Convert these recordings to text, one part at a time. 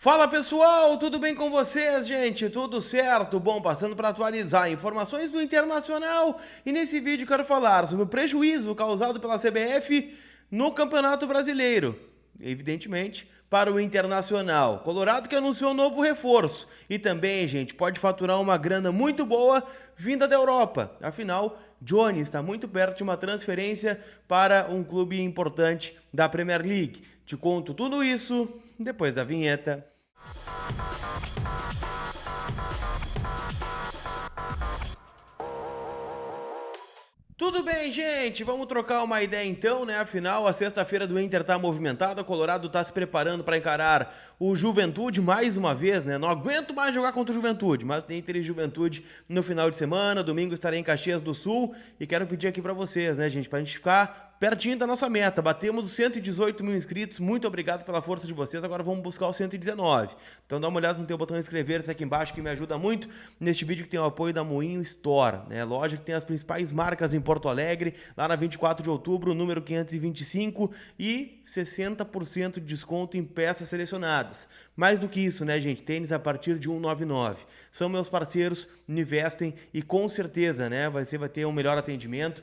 Fala pessoal, tudo bem com vocês, gente? Tudo certo? Bom, passando para atualizar informações do Internacional e nesse vídeo quero falar sobre o prejuízo causado pela CBF no Campeonato Brasileiro. Evidentemente, para o Internacional. Colorado que anunciou um novo reforço e também, gente, pode faturar uma grana muito boa vinda da Europa. Afinal, Johnny está muito perto de uma transferência para um clube importante da Premier League. Te conto tudo isso depois da vinheta. Tudo bem, gente? Vamos trocar uma ideia então, né? Afinal, a sexta-feira do Inter tá movimentada, o Colorado tá se preparando para encarar o Juventude mais uma vez, né? Não aguento mais jogar contra o Juventude, mas tem Inter e Juventude no final de semana. Domingo estarei em Caxias do Sul e quero pedir aqui para vocês, né, gente, pra gente ficar pertinho da nossa meta. Batemos os 118 mil inscritos. Muito obrigado pela força de vocês. Agora vamos buscar os 119. Então dá uma olhada no teu botão inscrever-se aqui embaixo que me ajuda muito neste vídeo que tem o apoio da Moinho Store, né? Loja que tem as principais marcas em Porto Alegre, lá na 24 de outubro, número 525 e 60% de desconto em peças selecionadas. Mais do que isso, né, gente? Tênis a partir de 199. São meus parceiros, investem e com certeza, né, você vai ter um melhor atendimento.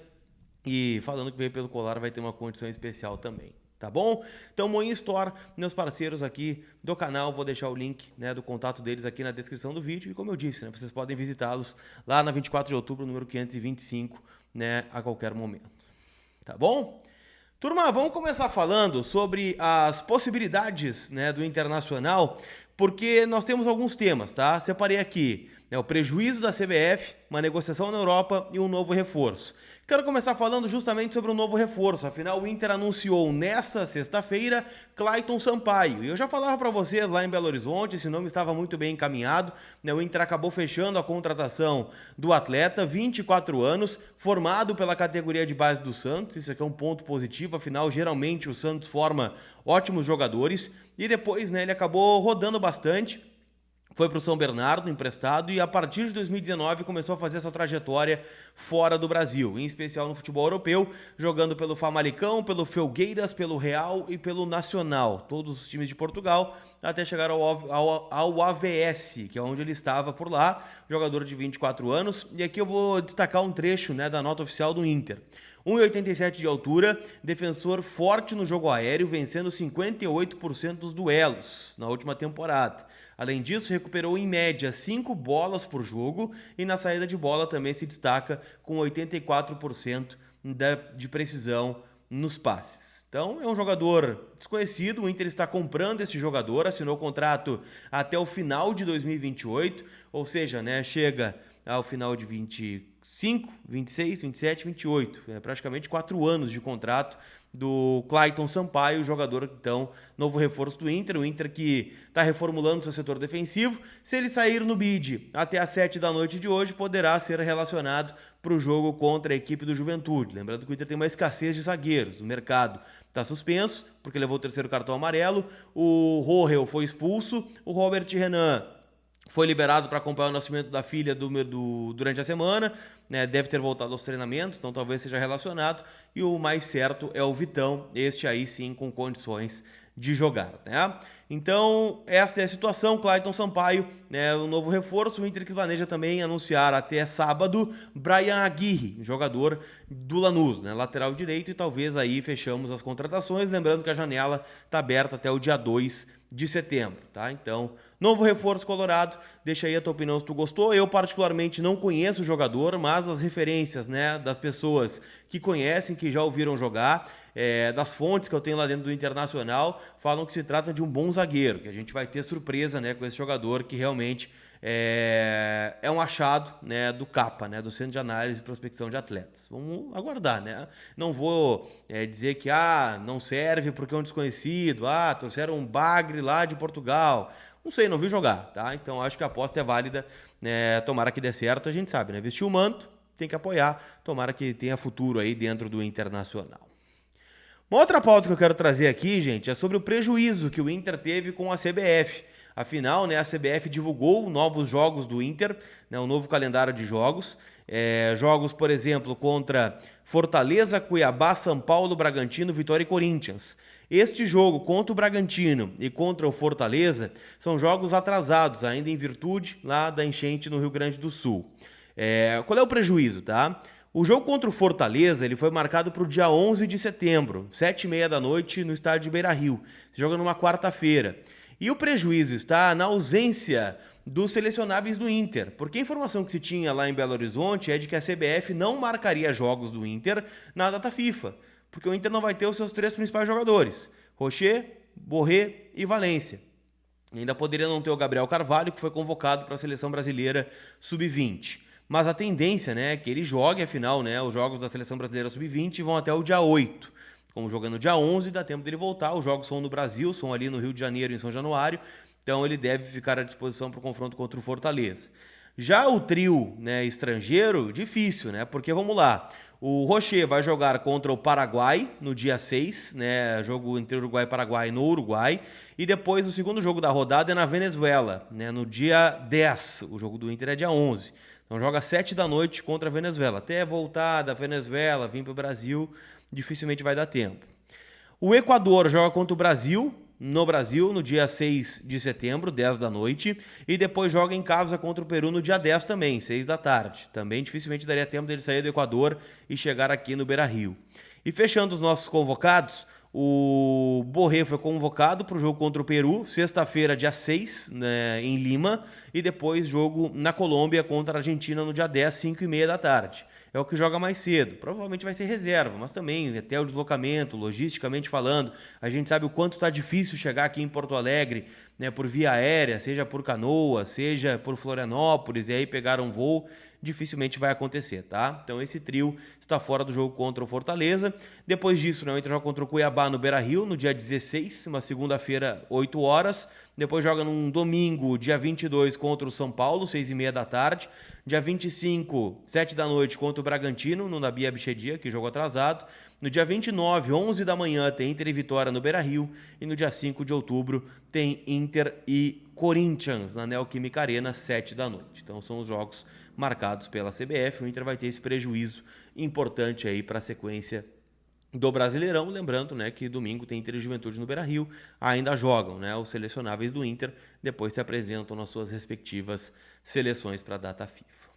E falando que veio pelo colar, vai ter uma condição especial também, tá bom? Então, Moinho Store, meus parceiros aqui do canal, vou deixar o link, né, do contato deles aqui na descrição do vídeo. E como eu disse, né, vocês podem visitá-los lá na 24 de outubro, número 525, né, a qualquer momento, tá bom? Turma, vamos começar falando sobre as possibilidades, né, do Internacional, porque nós temos alguns temas, tá? Separei aqui, né, o prejuízo da CBF, uma negociação na Europa e um novo reforço. Quero começar falando justamente sobre o novo reforço, afinal o Inter anunciou nessa sexta-feira Clayton Sampaio. E eu já falava para vocês lá em Belo Horizonte, esse nome estava muito bem encaminhado, né? O Inter acabou fechando a contratação do atleta, 24 anos, formado pela categoria de base do Santos, isso aqui é um ponto positivo, afinal geralmente o Santos forma ótimos jogadores, e depois, né, ele acabou rodando bastante. Foi para o São Bernardo, emprestado, e a partir de 2019 começou a fazer essa trajetória fora do Brasil, em especial no futebol europeu, jogando pelo Famalicão, pelo Felgueiras, pelo Real e pelo Nacional, todos os times de Portugal, até chegar ao AVS, que é onde ele estava por lá, jogador de 24 anos, e aqui eu vou destacar um trecho, né, da nota oficial do Inter. 1,87 de altura, defensor forte no jogo aéreo, vencendo 58% dos duelos na última temporada. Além disso, recuperou em média 5 bolas por jogo e na saída de bola também se destaca com 84% de precisão nos passes. Então, é um jogador desconhecido, o Inter está comprando esse jogador, assinou o contrato até o final de 2028, ou seja, né, chega ao final de 25, 26, 27, 28, praticamente 4 anos de contrato do Clayton Sampaio, jogador, então, novo reforço do Inter, o Inter que está reformulando seu setor defensivo. Se ele sair no bid até às 7 da noite de hoje, poderá ser relacionado para o jogo contra a equipe do Juventude. Lembrando que o Inter tem uma escassez de zagueiros, o mercado está suspenso, porque levou o terceiro cartão amarelo, o Rohel foi expulso, o Robert Renan foi liberado para acompanhar o nascimento da filha durante a semana, né? Deve ter voltado aos treinamentos, então talvez seja relacionado. E o mais certo é o Vitão, este aí sim com condições de jogar, né? Então, esta é a situação. Clayton Sampaio, né, o novo reforço. O Inter que planeja também anunciar até sábado Brian Aguirre, jogador do Lanús, né, lateral direito, e talvez aí fechamos as contratações, lembrando que a janela está aberta até o dia 2 de setembro, tá? Então, novo reforço colorado, deixa aí a tua opinião se tu gostou. Eu particularmente não conheço o jogador, mas as referências, né, das pessoas que conhecem, que já ouviram jogar, das fontes que eu tenho lá dentro do Internacional, falam que se trata de um bom zagueiro, que a gente vai ter surpresa, né, com esse jogador que realmente é um achado, né, do CAPA, né, do Centro de Análise e Prospecção de Atletas. Vamos aguardar, né? Não vou dizer que não serve porque é um desconhecido, trouxeram um bagre lá de Portugal. Não sei, não vi jogar, tá? Então acho que a aposta é válida, né? Tomara que dê certo, a gente sabe, né? Vestiu o manto, tem que apoiar, tomara que tenha futuro aí dentro do Internacional. Uma outra pauta que eu quero trazer aqui, gente, é sobre o prejuízo que o Inter teve com a CBF. Afinal, né, a CBF divulgou novos jogos do Inter, né, um novo calendário de jogos. Jogos, por exemplo, contra Fortaleza, Cuiabá, São Paulo, Bragantino, Vitória e Corinthians. Este jogo contra o Bragantino e contra o Fortaleza são jogos atrasados, ainda em virtude lá da enchente no Rio Grande do Sul. Qual é o prejuízo, tá? O jogo contra o Fortaleza ele foi marcado para o dia 11 de setembro, 7h30 da noite, no estádio Beira-Rio. Se joga numa quarta-feira. E o prejuízo está na ausência dos selecionáveis do Inter, porque a informação que se tinha lá em Belo Horizonte é de que a CBF não marcaria jogos do Inter na data FIFA, porque o Inter não vai ter os seus 3 principais jogadores, Rocher, Borré e Valência. E ainda poderia não ter o Gabriel Carvalho, que foi convocado para a seleção brasileira sub-20. Mas a tendência, né, é que ele jogue, afinal, né, os jogos da seleção brasileira sub-20 vão até o dia 8. Como jogando no dia 11, dá tempo dele voltar. Os jogos são no Brasil, são ali no Rio de Janeiro, em São Januário. Então ele deve ficar à disposição para o confronto contra o Fortaleza. Já o trio, né, estrangeiro, difícil, né? Porque vamos lá. O Rocher vai jogar contra o Paraguai no dia 6, né? Jogo entre Uruguai e Paraguai no Uruguai. E depois o segundo jogo da rodada é na Venezuela, né? No dia 10. O jogo do Inter é dia 11. Então joga 7 da noite contra a Venezuela. Até voltar da Venezuela, vir para o Brasil, dificilmente vai dar tempo. O Equador joga contra o Brasil, no dia 6 de setembro, 10 da noite, e depois joga em casa contra o Peru no dia 10 também, 6 da tarde. Também dificilmente daria tempo dele sair do Equador e chegar aqui no Beira-Rio. E fechando os nossos convocados, o Borré foi convocado para o jogo contra o Peru, sexta-feira, dia 6, né, em Lima, e depois jogo na Colômbia contra a Argentina no dia 10, 5h30 da tarde. É o que joga mais cedo. Provavelmente vai ser reserva, mas também até o deslocamento, logisticamente falando, a gente sabe o quanto está difícil chegar aqui em Porto Alegre, né, por via aérea, seja por Canoa, seja por Florianópolis, e aí pegar um voo, dificilmente vai acontecer, tá? Então esse trio está fora do jogo contra o Fortaleza. Depois disso, né, o Inter joga contra o Cuiabá no Beira-Rio, no dia 16, uma segunda-feira, 8 horas. Depois joga num domingo, dia 22, contra o São Paulo, 6h30 da tarde. Dia 25, 7 da noite, contra o Bragantino, no Nabi Abichedia, que jogo atrasado. No dia 29, 11 da manhã, tem Inter e Vitória no Beira-Rio. E no dia 5 de outubro, tem Inter e Corinthians, na Neoquímica Arena, 7 da noite. Então são os jogos marcados pela CBF. O Inter vai ter esse prejuízo importante aí para a sequência do Brasileirão, lembrando, né, que domingo tem Inter e Juventude no Beira-Rio, ainda jogam, né, os selecionáveis do Inter, depois se apresentam nas suas respectivas seleções para a data FIFA.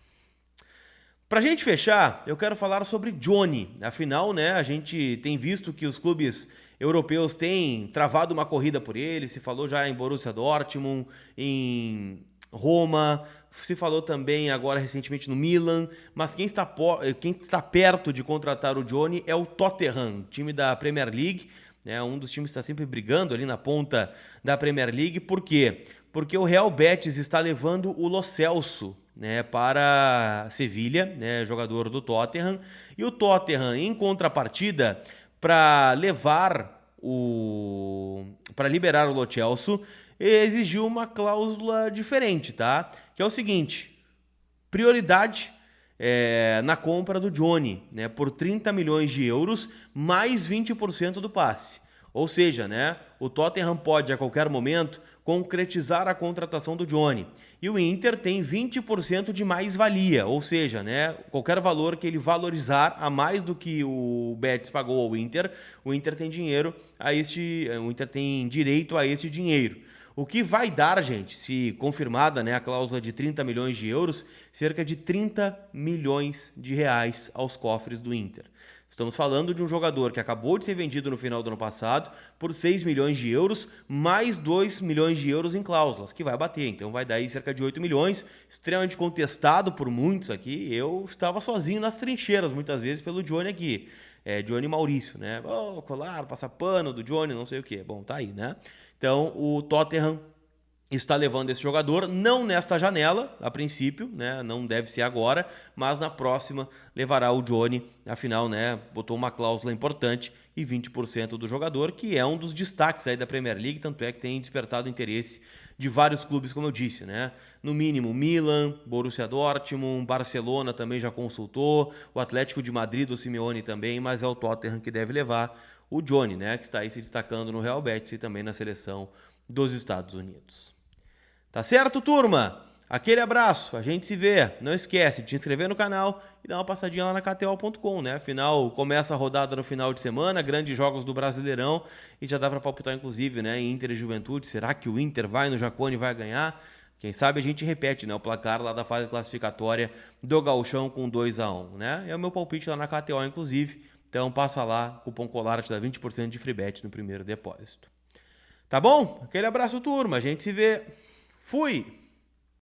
Para a gente fechar, eu quero falar sobre Johnny. Afinal, né, a gente tem visto que os clubes europeus têm travado uma corrida por ele, se falou já em Borussia Dortmund, em Roma, se falou também agora recentemente no Milan, mas quem está perto de contratar o Johnny é o Tottenham, time da Premier League, né, um dos times que está sempre brigando ali na ponta da Premier League. Por quê? Porque o Real Betis está levando o Lo Celso, né, para Sevilha, né, jogador do Tottenham, e o Tottenham, em contrapartida, para liberar o Lo Celso, exigiu uma cláusula diferente, tá? Que é o seguinte: prioridade na compra do Johnny, né, por 30 milhões de euros, mais 20% do passe. Ou seja, né, o Tottenham pode a qualquer momento concretizar a contratação do Johnny. E o Inter tem 20% de mais-valia, ou seja, né, qualquer valor que ele valorizar a mais do que o Betis pagou ao Inter, o Inter tem o Inter tem direito a esse dinheiro. O que vai dar, gente, se confirmada, né, a cláusula de 30 milhões de euros, cerca de 30 milhões de reais aos cofres do Inter. Estamos falando de um jogador que acabou de ser vendido no final do ano passado por 6 milhões de euros, mais 2 milhões de euros em cláusulas, que vai bater. Então vai dar aí cerca de 8 milhões, extremamente contestado por muitos aqui. Eu estava sozinho nas trincheiras, muitas vezes, pelo Johnny aqui. Johnny Maurício, né? Colar, passar pano do Johnny, não sei o quê. Bom, tá aí, né? Então o Tottenham está levando esse jogador, não nesta janela, a princípio, né, não deve ser agora, mas na próxima levará o Johnny, afinal, né, botou uma cláusula importante e 20% do jogador, que é um dos destaques aí da Premier League, tanto é que tem despertado interesse de vários clubes, como eu disse, né, no mínimo Milan, Borussia Dortmund, Barcelona também já consultou, o Atlético de Madrid do Simeone também, mas é o Tottenham que deve levar o Johnny, né, que está aí se destacando no Real Betis e também na seleção dos Estados Unidos. Tá certo, turma? Aquele abraço, a gente se vê. Não esquece de te inscrever no canal e dar uma passadinha lá na KTO.com, né? Afinal, começa a rodada no final de semana, grandes jogos do Brasileirão e já dá para palpitar, inclusive, né? Em Inter e Juventude. Será que o Inter vai no Jacone e vai ganhar? Quem sabe a gente repete, né? O placar lá da fase classificatória do Gauchão com 2-1, né? É o meu palpite lá na KTO, inclusive. Então passa lá, cupom COLAR te dá 20% de free bet no primeiro depósito. Tá bom? Aquele abraço, turma. A gente se vê. Fui!